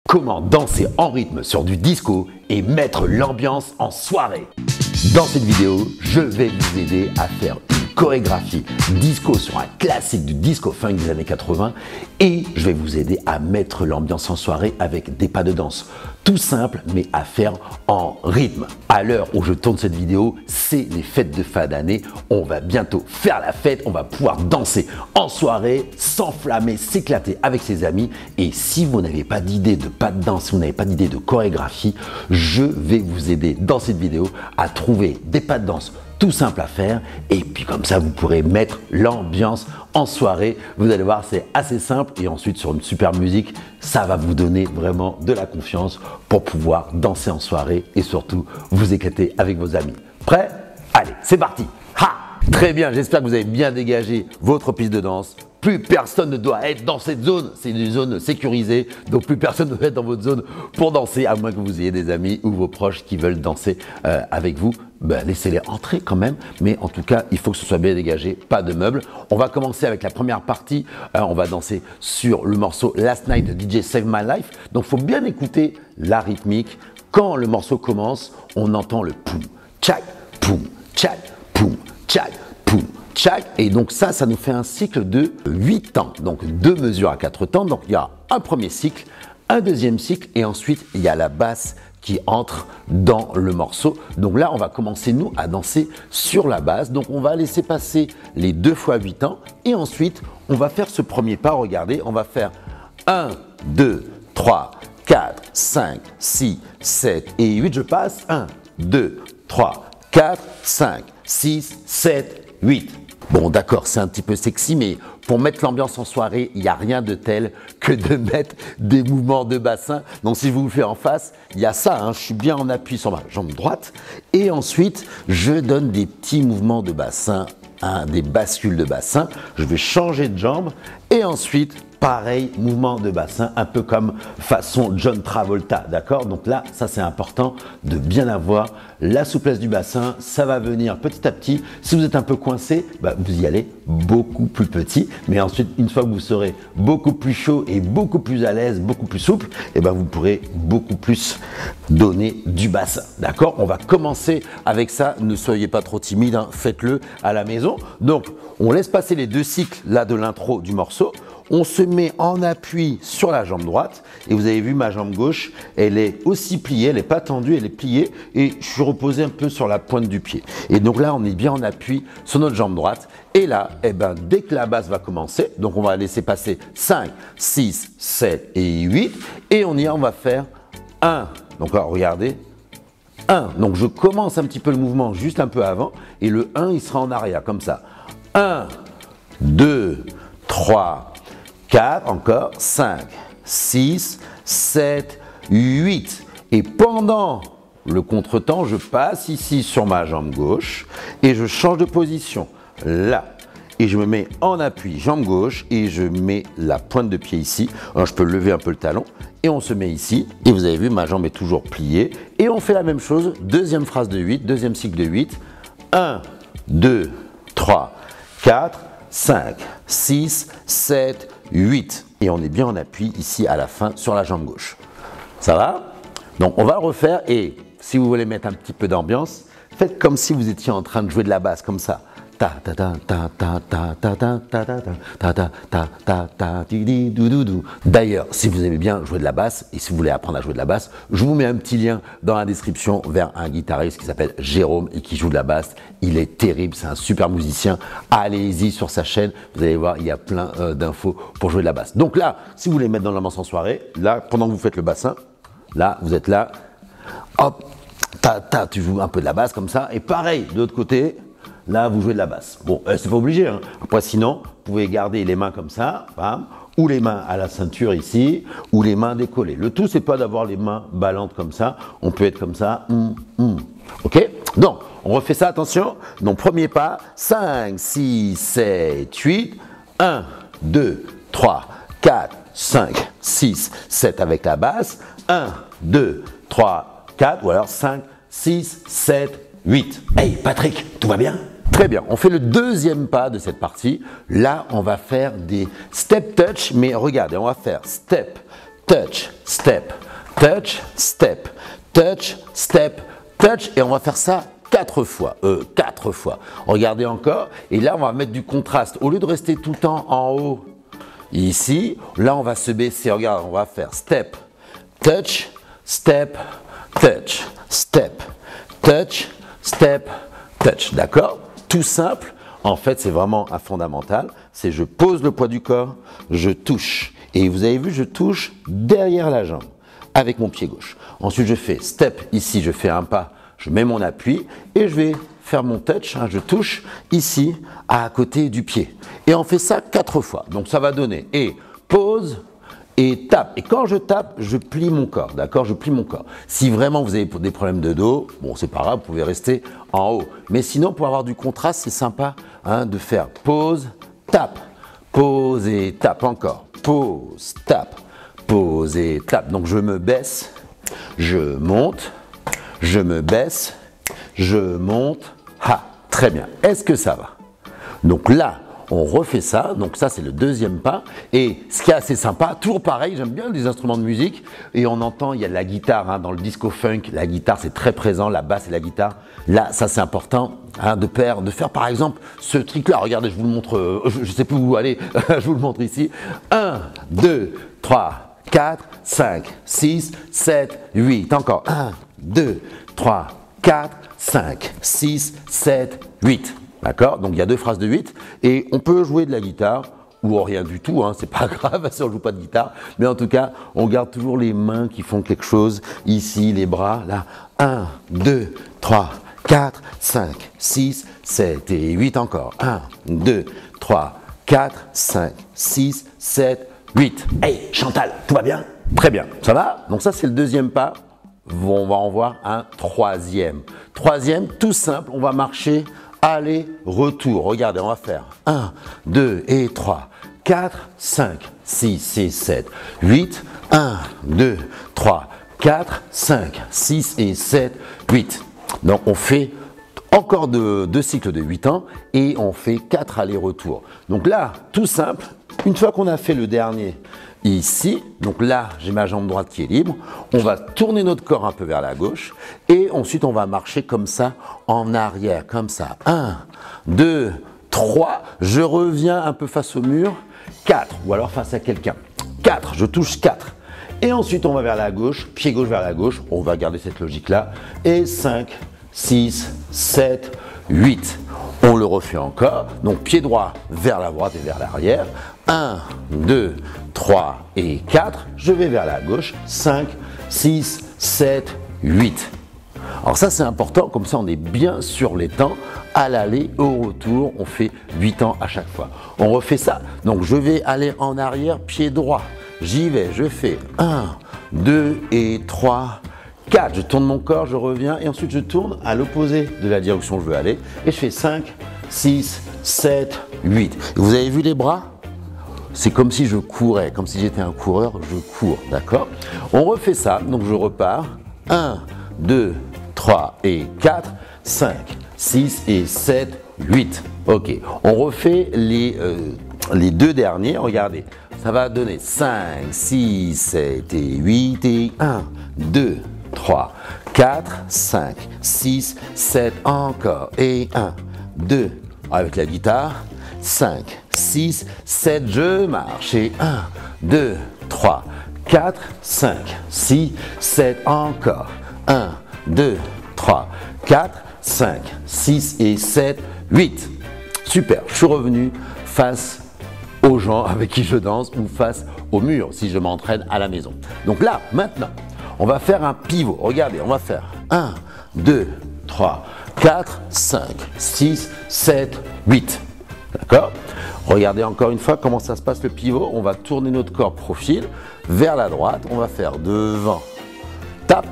Comment danser en rythme sur du disco et mettre l'ambiance en soirée. Dans cette vidéo, je vais vous aider à faire une chorégraphie disco sur un classique du disco funk des années 80 et je vais vous aider à mettre l'ambiance en soirée avec des pas de danse. Tout simple, mais à faire en rythme. À l'heure où je tourne cette vidéo, c'est les fêtes de fin d'année. On va bientôt faire la fête, on va pouvoir danser en soirée, s'enflammer, s'éclater avec ses amis. Et si vous n'avez pas d'idée de pas de danse, si vous n'avez pas d'idée de chorégraphie, je vais vous aider dans cette vidéo à trouver des pas de danse tout simple à faire et puis comme ça vous pourrez mettre l'ambiance en soirée. Vous allez voir, c'est assez simple et ensuite sur une super musique, ça va vous donner vraiment de la confiance pour pouvoir danser en soirée et surtout vous éclater avec vos amis. Prêt? Allez, c'est parti! Ha! Très bien, j'espère que vous avez bien dégagé votre piste de danse. Plus personne ne doit être dans cette zone, c'est une zone sécurisée, donc plus personne ne doit être dans votre zone pour danser, à moins que vous ayez des amis ou vos proches qui veulent danser avec vous. Ben, laissez-les entrer quand même, mais en tout cas, il faut que ce soit bien dégagé, pas de meubles. On va commencer avec la première partie, on va danser sur le morceau Last Night de DJ Save My Life, donc il faut bien écouter la rythmique. Quand le morceau commence, on entend le poum, tchac, poum, tchac, poum, tchac, poum. Et donc ça nous fait un cycle de 8 temps, donc 2 mesures à 4 temps. Donc il y a un premier cycle, un deuxième cycle et ensuite il y a la basse qui entre dans le morceau. Donc là on va commencer nous à danser sur la basse. Donc on va laisser passer les 2 fois 8 temps et ensuite on va faire ce premier pas. Regardez, on va faire 1, 2, 3, 4, 5, 6, 7 et 8. Je passe 1, 2, 3, 4, 5, 6, 7, 8. Bon d'accord, c'est un petit peu sexy, mais pour mettre l'ambiance en soirée, il n'y a rien de tel que de mettre des mouvements de bassin. Donc si je vous le fais en face, il y a ça, hein, je suis bien en appui sur ma jambe droite. Et ensuite, je donne des petits mouvements de bassin, hein, des bascules de bassin. Je vais changer de jambe et ensuite, pareil, mouvement de bassin, un peu comme façon John Travolta, d'accord? Donc là, ça c'est important de bien avoir la souplesse du bassin, ça va venir petit à petit. Si vous êtes un peu coincé, vous y allez beaucoup plus petit, mais ensuite, une fois que vous serez beaucoup plus chaud et beaucoup plus à l'aise, beaucoup plus souple, vous pourrez beaucoup plus donner du bassin, d'accord? On va commencer avec ça, ne soyez pas trop timide, hein, faites-le à la maison. Donc, on laisse passer les 2 cycles là de l'intro du morceau. On se met en appui sur la jambe droite et vous avez vu ma jambe gauche, elle est aussi pliée, elle n'est pas tendue, elle est pliée et je suis reposé un peu sur la pointe du pied. Et donc là, on est bien en appui sur notre jambe droite et là, dès que la basse va commencer, donc on va laisser passer 5, 6, 7 et 8 et on va faire 1. Donc alors, regardez, 1. Donc je commence un petit peu le mouvement juste un peu avant et le 1, il sera en arrière comme ça. 1, 2, 3, 4, encore, 5, 6, 7, 8. Et pendant le contretemps, je passe ici sur ma jambe gauche et je change de position, là. Et je me mets en appui, jambe gauche, et je mets la pointe de pied ici. Alors, je peux lever un peu le talon et on se met ici. Et vous avez vu, ma jambe est toujours pliée. Et on fait la même chose, deuxième phrase de 8, deuxième cycle de 8. 1, 2, 3, 4, 5, 6, 7, 8. Et on est bien en appui ici à la fin sur la jambe gauche. Ça va? Donc on va refaire et si vous voulez mettre un petit peu d'ambiance, faites comme si vous étiez en train de jouer de la basse comme ça. Ta ta ta ta ta ta ta ta ta ta ta ta ta ta ta di doudou. D'ailleurs, si vous aimez bien jouer de la basse et si vous voulez apprendre à jouer de la basse, je vous mets un petit lien dans la description vers un guitariste qui s'appelle Jérôme et qui joue de la basse. Il est terrible, c'est un super musicien. Allez-y sur sa chaîne, vous allez voir, il y a plein d'infos pour jouer de la basse. Donc là, si vous voulez mettre dans l'ambiance en soirée, là, pendant que vous faites le bassin, là, vous êtes là, hop, tu joues un peu de la basse comme ça, et pareil, de l'autre côté. Là, vous jouez de la basse. Bon, c'est pas obligé. Hein. Après, sinon, vous pouvez garder les mains comme ça, bam, ou les mains à la ceinture ici, ou les mains décollées. Le tout, c'est pas d'avoir les mains ballantes comme ça. On peut être comme ça. OK? Donc, on refait ça, attention. Donc, premier pas, 5, 6, 7, 8. 1, 2, 3, 4, 5, 6, 7 avec la basse. 1, 2, 3, 4, ou alors 5, 6, 7, 8. Hey, Patrick, tout va bien? Très bien, on fait le deuxième pas de cette partie. Là, on va faire des step touch, mais regardez, on va faire step, touch, step, touch, step, touch, step, touch. Et on va faire ça 4 fois. 4 fois. Regardez encore. Et là, on va mettre du contraste. Au lieu de rester tout le temps en haut, ici, là, on va se baisser. Regarde, on va faire step, touch, step, touch, step, touch, step, touch. D'accord? Tout simple. En fait, c'est vraiment un fondamental. C'est je pose le poids du corps, je touche. Et vous avez vu, je touche derrière la jambe avec mon pied gauche. Ensuite, je fais step. Ici, je fais un pas. Je mets mon appui et je vais faire mon touch. Je touche ici à côté du pied. Et on fait ça 4 fois. Donc, ça va donner et pose et tape. Et quand je tape, je plie mon corps. D'accord? Je plie mon corps. Si vraiment vous avez des problèmes de dos, bon, c'est pas grave, vous pouvez rester en haut. Mais sinon, pour avoir du contraste, c'est sympa de faire pause, tape, pause et tape encore. Pause, tape, pause et tape. Donc, je me baisse, je monte, je me baisse, je monte. Ah, très bien. Est-ce que ça va? Donc là, on refait ça. Donc ça, c'est le deuxième pas. Et ce qui est assez sympa, toujours pareil, j'aime bien les instruments de musique. Et on entend, il y a de la guitare dans le disco funk. La guitare, c'est très présent. La basse et la guitare. Là, ça, c'est important de faire, par exemple, ce truc-là. Regardez, je vous le montre. Je ne sais plus où aller. Je vous le montre ici. 1, 2, 3, 4, 5, 6, 7, 8. Encore. 1, 2, 3, 4, 5, 6, 7, 8. D'accord? Donc il y a 2 phrases de 8 et on peut jouer de la guitare ou rien du tout, c'est pas grave si on ne joue pas de guitare, mais en tout cas, on garde toujours les mains qui font quelque chose, ici, les bras, là, 1, 2, 3, 4, 5, 6, 7 et 8 encore, 1, 2, 3, 4, 5, 6, 7, 8. Hey Chantal, tout va bien? Très bien, ça va? Donc ça c'est le deuxième pas, on va en voir un troisième. Troisième, tout simple, on va marcher aller, retour. Regardez, on va faire 1, 2 et 3, 4, 5, 6 et 7, 8, 1, 2, 3, 4, 5, 6 et 7, 8. Donc on fait encore 2 cycles de 8 ans et on fait 4 allers-retours. Donc là, tout simple, une fois qu'on a fait le dernier ici, donc là j'ai ma jambe droite qui est libre, on va tourner notre corps un peu vers la gauche et ensuite on va marcher comme ça en arrière, comme ça, 1, 2, 3, je reviens un peu face au mur, 4 ou alors face à quelqu'un, 4, je touche 4 et ensuite on va vers la gauche, pied gauche vers la gauche, on va garder cette logique là et 5, 6, 7, 8. On le refait encore, donc pied droit vers la droite et vers l'arrière, 1, 2, 3 et 4, je vais vers la gauche, 5, 6, 7, 8. Alors ça c'est important, comme ça on est bien sur les temps, à l'aller, au retour, on fait 8 ans à chaque fois. On refait ça, donc je vais aller en arrière, pied droit, j'y vais, je fais 1, 2 et 3, 4, je tourne mon corps, je reviens et ensuite je tourne à l'opposé de la direction où je veux aller et je fais 5, 6, 7, 8. Et vous avez vu les bras? C'est comme si je courais, comme si j'étais un coureur, je cours, d'accord? On refait ça, donc je repars, 1, 2, 3 et 4, 5, 6 et 7, 8. Ok, on refait les 2 derniers, regardez, ça va donner 5, 6, 7 et 8 et 1, 2, 3, 4, 5, 6, 7, encore, et 1, 2, avec la guitare, 5, 6, 7, je marche, et 1, 2, 3, 4, 5, 6, 7, encore, 1, 2, 3, 4, 5, 6 et 7, 8. Super, je suis revenu face aux gens avec qui je danse ou face au mur si je m'entraîne à la maison. Donc là, maintenant, on va faire un pivot. Regardez, on va faire 1, 2, 3, 4, 5, 6, 7, 8. D'accord? Regardez encore une fois comment ça se passe le pivot. On va tourner notre corps profil vers la droite. On va faire devant, tape.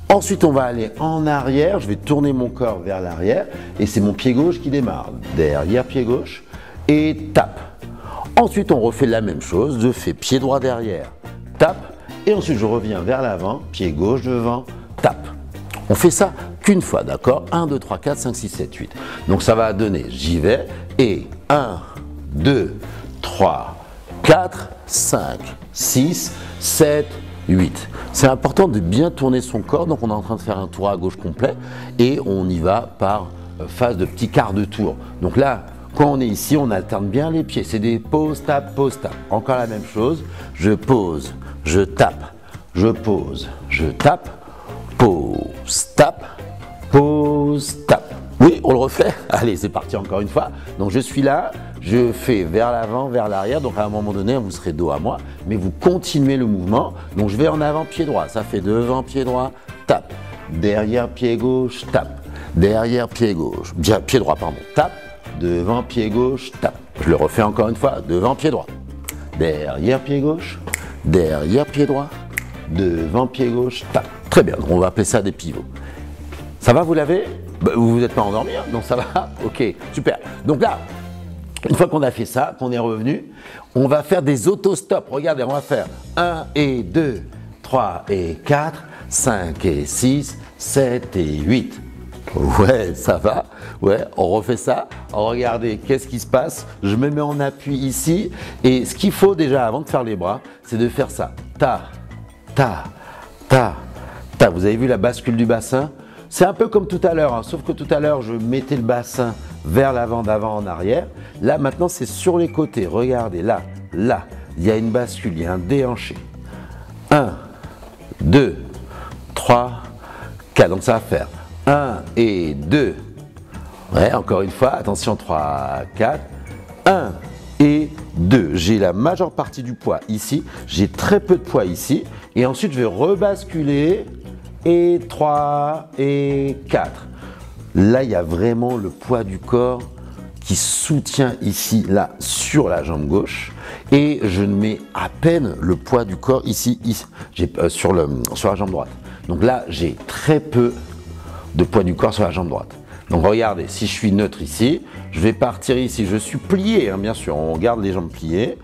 Ensuite, on va aller en arrière. Je vais tourner mon corps vers l'arrière. Et c'est mon pied gauche qui démarre. Derrière, pied gauche. Et tape. Ensuite, on refait la même chose. Je fais pied droit derrière, tape. Et ensuite, je reviens vers l'avant, pied gauche devant, tape. On fait ça qu'une fois, d'accord? 1, 2, 3, 4, 5, 6, 7, 8. Donc, ça va donner, j'y vais, et 1, 2, 3, 4, 5, 6, 7, 8. C'est important de bien tourner son corps, donc on est en train de faire un tour à gauche complet et on y va par phase de petits quarts de tour. Donc là, quand on est ici, on alterne bien les pieds. C'est des pause, tape, pause, tape. Encore la même chose. Je pose, je tape, je pose, je tape, pause, tape, pause, tape. Oui, on le refait. Allez, c'est parti encore une fois. Donc je suis là, je fais vers l'avant, vers l'arrière. Donc à un moment donné, vous serez dos à moi, mais vous continuez le mouvement. Donc je vais en avant, pied droit. Ça fait devant, pied droit, tape. Derrière, pied gauche, tape. Derrière, pied gauche. Pied droit, pardon, tape. Devant, pied gauche, tape. Je le refais encore une fois. Devant, pied droit. Derrière, pied gauche. Derrière, pied droit. Devant, pied gauche, tape. Très bien, on va appeler ça des pivots. Ça va, vous l'avez? Vous vous êtes pas endormi, hein, donc ça va? Ok, super. Donc là, une fois qu'on a fait ça, qu'on est revenu, on va faire des autostops. Regardez, on va faire 1 et 2, 3 et 4, 5 et 6, 7 et 8. Ouais, ça va. Ouais, on refait ça. Regardez, qu'est-ce qui se passe? Je me mets en appui ici. Et ce qu'il faut déjà, avant de faire les bras, c'est de faire ça. Ta, ta, ta, ta. Vous avez vu la bascule du bassin? C'est un peu comme tout à l'heure, hein, sauf que tout à l'heure, je mettais le bassin vers l'avant, d'avant en arrière. Là, maintenant, c'est sur les côtés. Regardez, là, là, il y a une bascule, il y a un déhanché. 1, 2, 3, 4. Donc, ça va faire 1 et 2. Ouais, encore une fois, attention, 3, 4. 1 et 2. J'ai la majeure partie du poids ici. J'ai très peu de poids ici. Et ensuite, je vais rebasculer. Et 3 et 4. Là, il y a vraiment le poids du corps qui soutient ici, là, sur la jambe gauche. Et je mets à peine le poids du corps ici, sur la jambe droite. Donc là, j'ai très peu de poids du corps sur la jambe droite. Donc regardez, si je suis neutre ici, je vais partir ici. Je suis plié, hein, bien sûr, on garde les jambes pliées.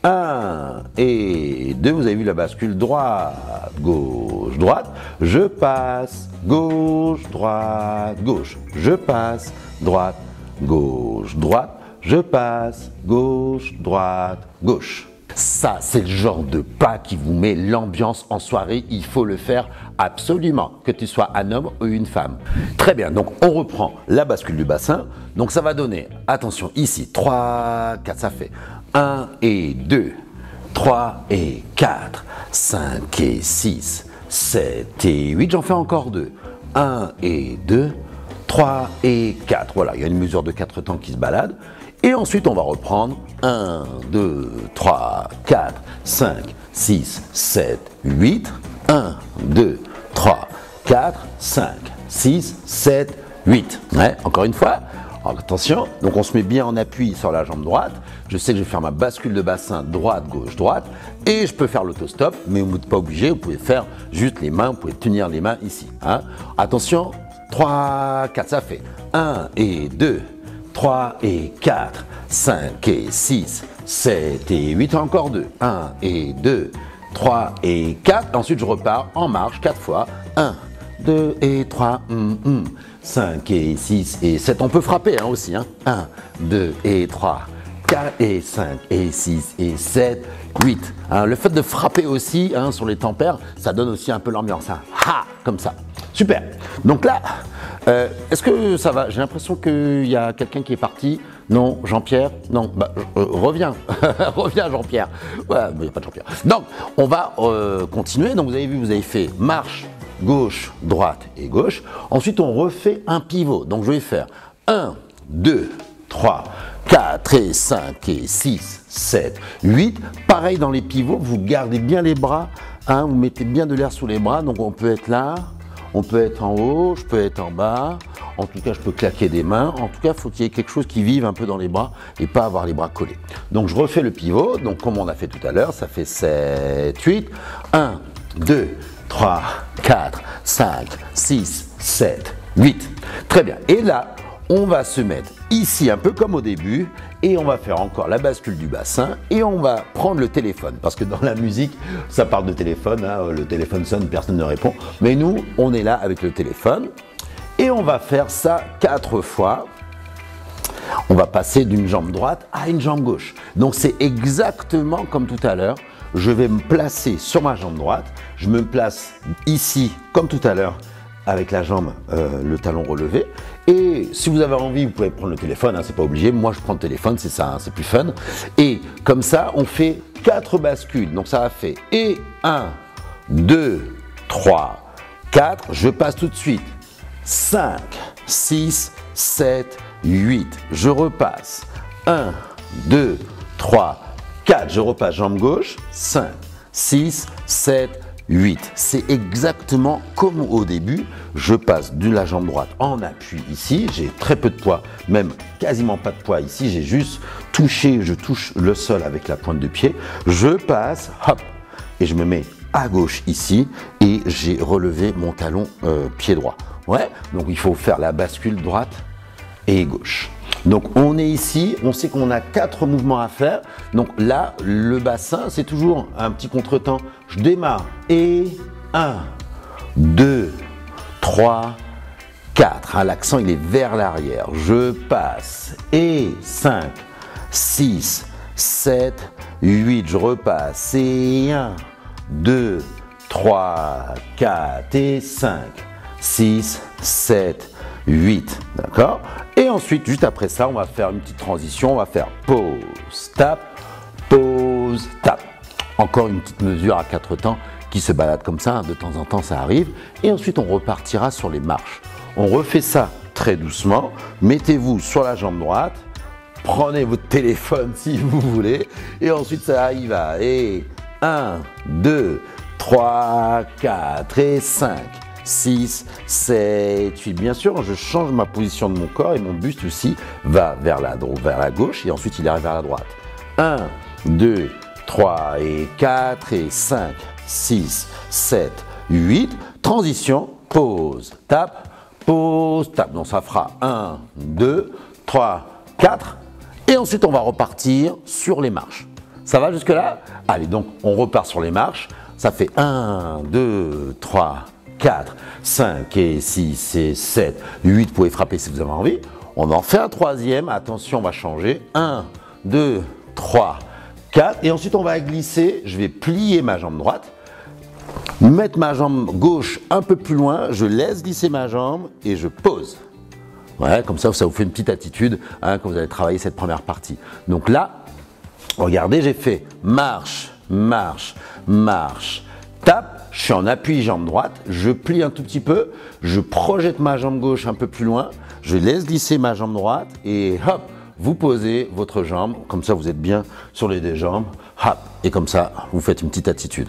1 et 2, vous avez vu la bascule droite, gauche, droite. Je passe, gauche, droite, gauche. Je passe, droite, gauche, droite. Je passe, gauche, droite, gauche. Ça, c'est le genre de pas qui vous met l'ambiance en soirée. Il faut le faire absolument, que tu sois un homme ou une femme. Très bien, donc on reprend la bascule du bassin. Donc ça va donner, attention, ici, 3, 4, ça fait 1 et 2, 3 et 4, 5 et 6, 7 et 8. J'en fais encore 2. 1 et 2, 3 et 4. Voilà, il y a une mesure de 4 temps qui se balade. Et ensuite, on va reprendre 1, 2, 3, 4, 5, 6, 7, 8. 1, 2, 3, 4, 5, 6, 7, 8. Ouais, encore une fois. Alors, attention, donc on se met bien en appui sur la jambe droite. Je sais que je vais faire ma bascule de bassin droite, gauche, droite. Et je peux faire l'autostop, mais vous n'êtes pas obligé. Vous pouvez faire juste les mains, vous pouvez tenir les mains ici. Hein. Attention, 3, 4, ça fait 1 et 2, 3 et 4, 5 et 6, 7 et 8, encore 2. 1 et 2, 3 et 4. Ensuite, je repars en marche 4 fois. 1, 2 et 3, 5 et 6 et 7. On peut frapper hein, aussi. Hein. 1, 2 et 3, 4 et 5 et 6 et 7, 8. Hein, le fait de frapper aussi hein, sur les tempères, ça donne aussi un peu l'ambiance. Hein. Ha, comme ça. Super. Donc là, est-ce que ça va? J'ai l'impression qu'il y a quelqu'un qui est parti. Non, Jean-Pierre? Non, bah, reviens. Reviens, Jean-Pierre. Ouais, mais il n'y a pas de Jean-Pierre. Donc, on va continuer. Donc, vous avez vu, vous avez fait marche, gauche, droite et gauche. Ensuite, on refait un pivot. Donc, je vais faire 1, 2, 3, 4 et 5 et 6, 7, 8. Pareil dans les pivots, vous gardez bien les bras. Hein, vous mettez bien de l'air sous les bras. Donc, on peut être là. On peut être en haut, je peux être en bas, en tout cas je peux claquer des mains, en tout cas il faut qu'il y ait quelque chose qui vive un peu dans les bras et pas avoir les bras collés. Donc je refais le pivot, donc comme on a fait tout à l'heure, ça fait 7, 8, 1, 2, 3, 4, 5, 6, 7, 8. Très bien, et là on va se mettre ici un peu comme au début et on va faire encore la bascule du bassin et on va prendre le téléphone parce que dans la musique ça parle de téléphone, hein, le téléphone sonne, personne ne répond, mais nous on est là avec le téléphone et on va faire ça 4 fois. On va passer d'une jambe droite à une jambe gauche. Donc c'est exactement comme tout à l'heure. je vais me placer sur ma jambe droite. Je me place ici, comme tout à l'heure, avec la jambe, le talon relevé. Et si vous avez envie, vous pouvez prendre le téléphone, hein, c'est pas obligé. Moi, je prends le téléphone, c'est ça, hein, c'est plus fun. Et comme ça, on fait 4 bascules. Donc ça a fait et 1, 2, 3, 4. Je passe tout de suite. 5, 6, 7, 8. Je repasse. 1, 2, 3, 4. Je repasse jambe gauche. 5, 6, 7, 8. C'est exactement comme au début. Je passe de la jambe droite en appui ici. J'ai très peu de poids, même quasiment pas de poids ici. J'ai juste touché, je touche le sol avec la pointe de pied. Je passe, hop, et je me mets à gauche ici et j'ai relevé mon talon pied droit. Ouais, donc il faut faire la bascule droite et gauche. Donc on est ici, on sait qu'on a 4 mouvements à faire. Donc là, le bassin, c'est toujours un petit contretemps. Je démarre et 1, 2, 3, 4. Ah, l'accent, il est vers l'arrière. Je passe et 5, 6, 7, 8. Je repasse et 1, 2, 3, 4 et 5, 6, 7, 8. D'accord? Et ensuite, juste après ça, on va faire une petite transition. On va faire pause, tap, pause, tap. Encore une petite mesure à 4 temps qui se balade comme ça. De temps en temps, ça arrive. Et ensuite, on repartira sur les marches. On refait ça très doucement. Mettez-vous sur la jambe droite. Prenez votre téléphone si vous voulez. Et ensuite, ça arrive à et 1, 2, 3, 4 et 5. 6, 7, 8. Bien sûr, je change ma position de mon corps et mon buste aussi va vers la gauche et ensuite il arrive vers la droite. 1, 2, 3 et 4 et 5, 6, 7, 8. Transition, pause, tap, pause, tap. Donc ça fera 1, 2, 3, 4. Et ensuite on va repartir sur les marches. Ça va jusque là? Allez, donc on repart sur les marches. Ça fait 1, 2, 3, 4, 5 et 6 et 7, 8, vous pouvez frapper si vous avez envie. On en fait un troisième, attention, on va changer. 1, 2, 3, 4 et ensuite on va glisser, je vais plier ma jambe droite, mettre ma jambe gauche un peu plus loin, je laisse glisser ma jambe et je pose. Ouais, comme ça vous fait une petite attitude hein, quand vous allez travailler cette première partie. Donc là, regardez, j'ai fait marche, marche, marche, tape. Je suis en appui jambe droite, je plie un tout petit peu, je projette ma jambe gauche un peu plus loin, je laisse glisser ma jambe droite et hop, vous posez votre jambe, comme ça vous êtes bien sur les deux jambes, hop, et comme ça vous faites une petite attitude.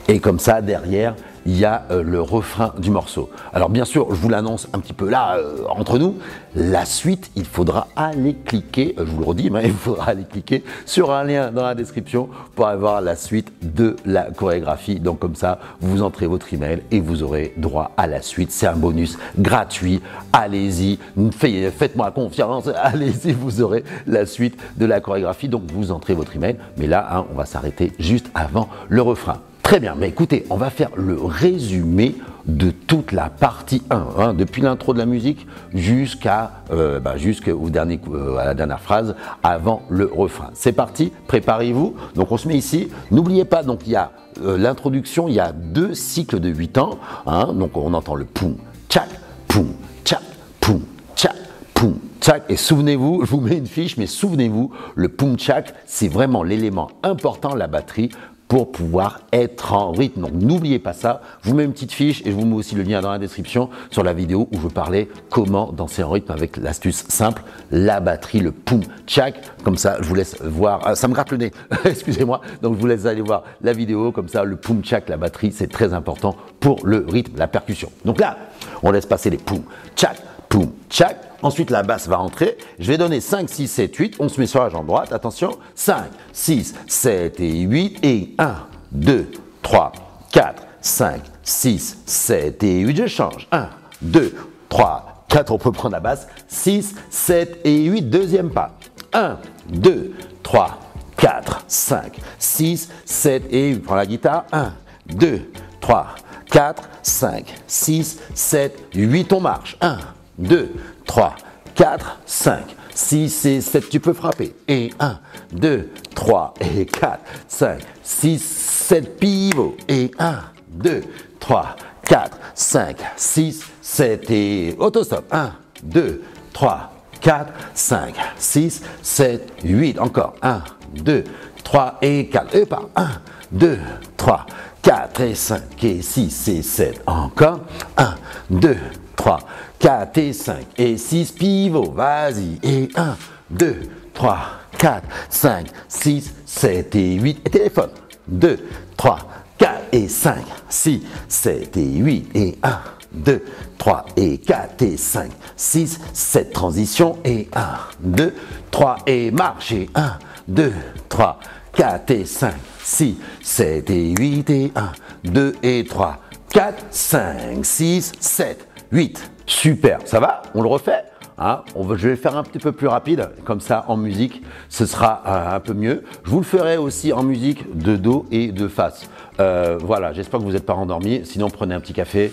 Et comme ça derrière, il y a le refrain du morceau. Alors bien sûr, je vous l'annonce un petit peu là, entre nous, la suite, il faudra aller cliquer, je vous le redis, mais il faudra aller cliquer sur un lien dans la description pour avoir la suite de la chorégraphie. Donc comme ça, vous entrez votre email et vous aurez droit à la suite. C'est un bonus gratuit, allez-y, faites-moi confiance, allez-y, vous aurez la suite de la chorégraphie. Donc vous entrez votre email, mais là, hein, on va s'arrêter juste avant le refrain. Très bien, mais écoutez, on va faire le résumé de toute la partie 1, hein, depuis l'intro de la musique jusqu'au dernier, à la dernière phrase, avant le refrain. C'est parti, préparez-vous. Donc on se met ici. N'oubliez pas, donc il y a l'introduction, il y a 2 cycles de 8 temps. Hein, donc on entend le poum, tchac, poum, tchac, poum, tchac, poum, tchac. Et souvenez-vous, je vous mets une fiche, mais souvenez-vous, le poum, tchac, c'est vraiment l'élément important, la batterie, pour pouvoir être en rythme. Donc n'oubliez pas ça, je vous mets une petite fiche et je vous mets aussi le lien dans la description sur la vidéo où je parlais comment danser en rythme avec l'astuce simple, la batterie, le poum tchak. Comme ça, je vous laisse voir, ça me gratte le nez, excusez-moi, donc je vous laisse aller voir la vidéo, comme ça le poum tchak, la batterie, c'est très important pour le rythme, la percussion. Donc là, on laisse passer les poum tchak, poum tchak. Ensuite, la basse va rentrer. Je vais donner 5, 6, 7, 8. On se met sur la jambe droite. Attention. 5, 6, 7 et 8. Et 1, 2, 3, 4, 5, 6, 7 et 8. Je change. 1, 2, 3, 4. On peut prendre la basse. 6, 7 et 8. Deuxième pas. 1, 2, 3, 4, 5, 6, 7 et 8. Prends la guitare. 1, 2, 3, 4, 5, 6, 7, 8. On marche. 1, 2, 3, 4, 5, 6 et 7, tu peux frapper. Et 1, 2, 3 et 4, 5, 6, 7 pivots. Et 1, 2, 3, 4, 5, 6, 7 et autostop. 1, 2, 3, 4, 5, 6, 7, 8. Encore. 1, 2, 3 et 4. Et par 1, 2, 3, 4 et 5 et 6 et 7. Encore. 1, 2, 3, 4 et 5 et 6 pivots. Vas-y. Et 1, 2, 3, 4, 5, 6, 7 et 8. Et téléphone. 2, 3, 4 et 5, 6, 7 et 8. Et 1, 2, 3 et 4 et 5, 6, 7. Transition. Et 1, 2, 3 et marche. Et 1, 2, 3, 4 et 5, 6, 7 et 8. Et 1, 2 et 3, 4, 5, 6, 7, 8. Super. Ça va? On le refait? Hein, je vais faire un petit peu plus rapide, comme ça en musique, ce sera un peu mieux. Je vous le ferai aussi en musique de dos et de face. Voilà, j'espère que vous n'êtes pas endormis, sinon prenez un petit café.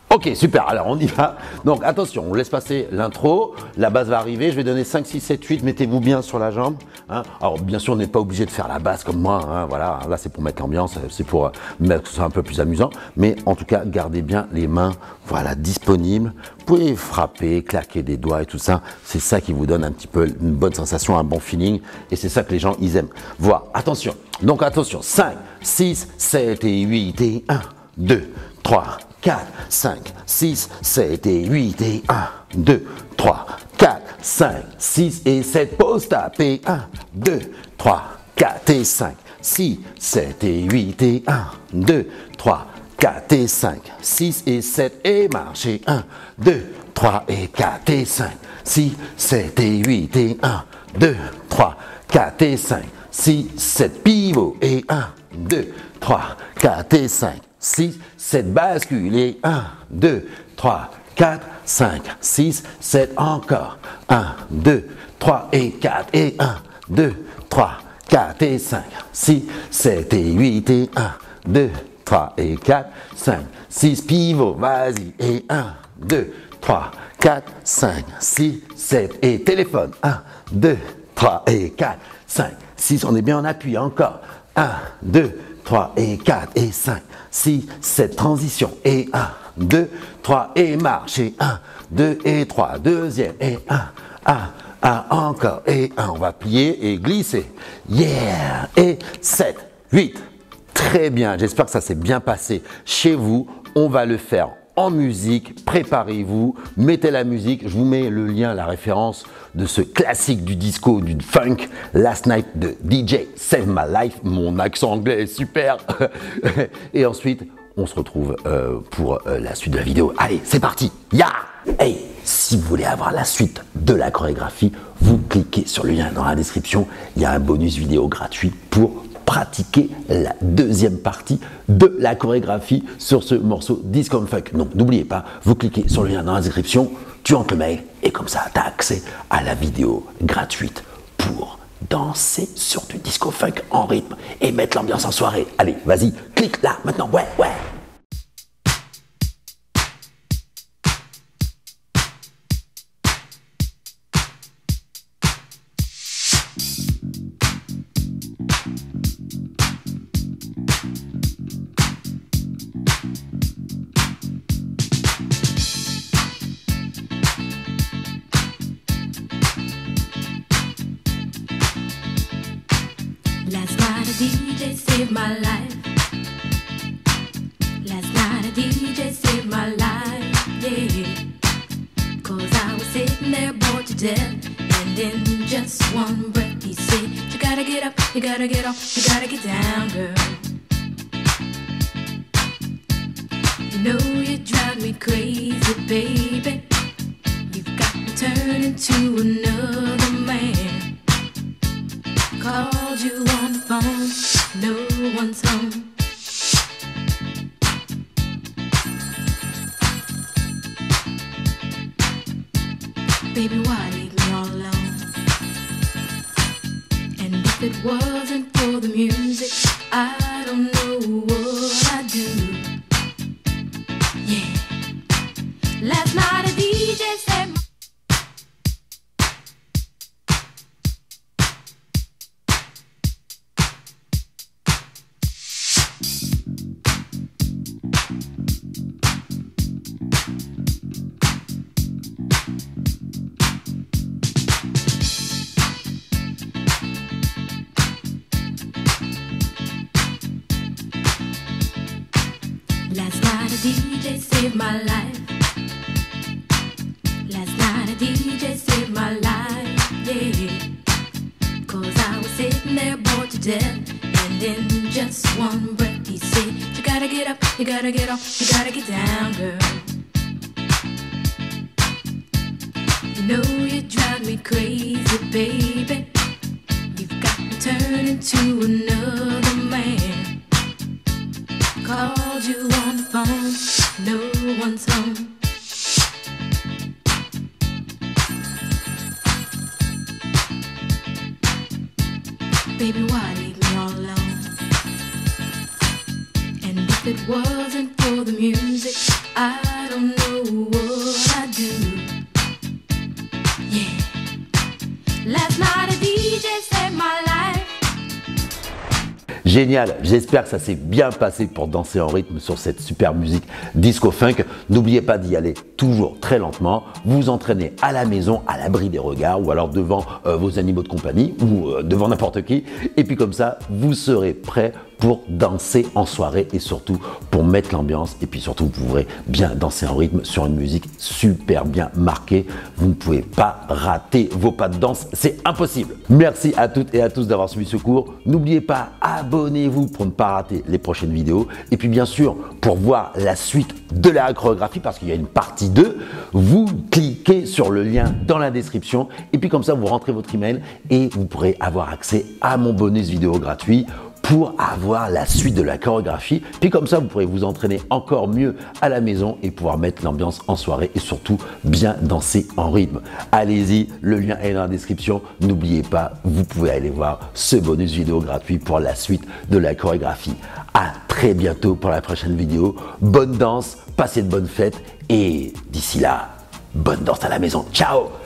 Ok, super, alors on y va. Donc attention, on laisse passer l'intro, la basse va arriver, je vais donner 5, 6, 7, 8, mettez-vous bien sur la jambe. Hein. Alors bien sûr, on n'est pas obligé de faire la basse comme moi, hein, voilà, là c'est pour mettre l'ambiance, c'est pour mettre que ce soit un peu plus amusant. Mais en tout cas, gardez bien les mains, voilà, disponibles. Vous pouvez frapper, claquer des doigts et tout ça, c'est ça qui vous donne un petit peu une bonne sensation, un bon feeling. Et c'est ça que les gens, ils aiment. Voilà, attention, donc attention, 5, 6, 7 et 8 et 1, 2, 3, 4, 5, 6, 7 et 8 et 1, 2, 3, 4, 5, 6 et 7, pause tape et 1, 2, 3, 4 et 5, 6, 7 et 8 et 1, 2, 3, 4 et 5, 6 et 7 et marche et 1, 2, 3 et 4 et 5, 6, 7 et 8 et 1, 2, 3, 4 et 5, 6, 7 pivot et 1, 2, 3, 4 et 5, 6, 7 bascule et 1, 2, 3, 4, 5, 6, 7 encore. 1, 2, 3 et 4 et 1, 2, 3, 4 et 5, 6, 7 et 8 et 1, 2, 3 et 4, 5, 6 pivots, vas-y et 1, 2, 3, 4, 5, 6, 7 et téléphone. 1, 2, 3 et 4, 5, 6, on est bien en appui encore. 1, 2, 3 et 4 et 5, 6, 7, transition et 1, 2, 3 et marche et 1, 2 et 3, deuxième et 1, encore et 1, on va plier et glisser, yeah, et 7, 8, très bien, j'espère que ça s'est bien passé chez vous, on va le faire en musique, préparez-vous, mettez la musique, je vous mets le lien, la référence de ce classique du disco, du funk, Last Night de DJ Save My Life, mon accent anglais est super, et ensuite on se retrouve pour la suite de la vidéo. Allez, c'est parti, ya! Hey, si vous voulez avoir la suite de la chorégraphie, vous cliquez sur le lien dans la description, il y a un bonus vidéo gratuit pour pratiquer la deuxième partie de la chorégraphie sur ce morceau Disco Funk. Donc n'oubliez pas, vous cliquez sur le lien dans la description, tu entres le mail et comme ça tu as accès à la vidéo gratuite pour danser sur du disco funk en rythme et mettre l'ambiance en soirée. Allez, vas-y, clique là, maintenant, ouais. Last night a DJ saved my life. Last night a DJ saved my life, yeah. 'Cause I was sitting there bored to death, and in just one breath he said, you gotta get up, you gotta get off, you gotta get down, girl. You know you drive me crazy, baby. You've got me turning to another man. Called you on the phone, no one's home. Baby, why leave me all alone? And if it wasn't for the music, I don't know what I'd do. Yeah. Last night a DJ said a DJ saved my life. Last night a DJ saved my life, yeah. 'Cause I was sitting there bored to death, and in just one breath he said, you gotta get up, you gotta get off, you gotta get down, girl. You know you drive me crazy, baby. You've got me turning to another man. Called you on the phone, no one's home. Baby, why leave me all alone? And if it wasn't for the music, I don't know what I'd do. Yeah. Last night a DJ saved my life. Génial, j'espère que ça s'est bien passé pour danser en rythme sur cette super musique disco funk. N'oubliez pas d'y aller toujours très lentement, vous entraînez à la maison, à l'abri des regards ou alors devant vos animaux de compagnie ou devant n'importe qui. Et puis comme ça, vous serez prêt pour danser en soirée et surtout pour mettre l'ambiance. Et puis surtout, vous pourrez bien danser en rythme sur une musique super bien marquée. Vous ne pouvez pas rater vos pas de danse, c'est impossible. Merci à toutes et à tous d'avoir suivi ce cours. N'oubliez pas, abonnez-vous pour ne pas rater les prochaines vidéos. Et puis bien sûr, pour voir la suite de la chorégraphie, parce qu'il y a une partie 2, vous cliquez sur le lien dans la description. Et puis comme ça, vous rentrez votre email et vous pourrez avoir accès à mon bonus vidéo gratuit pour avoir la suite de la chorégraphie. Puis comme ça, vous pourrez vous entraîner encore mieux à la maison et pouvoir mettre l'ambiance en soirée et surtout bien danser en rythme. Allez-y, le lien est dans la description. N'oubliez pas, vous pouvez aller voir ce bonus vidéo gratuit pour la suite de la chorégraphie. À très bientôt pour la prochaine vidéo. Bonne danse, passez de bonnes fêtes et d'ici là, bonne danse à la maison. Ciao!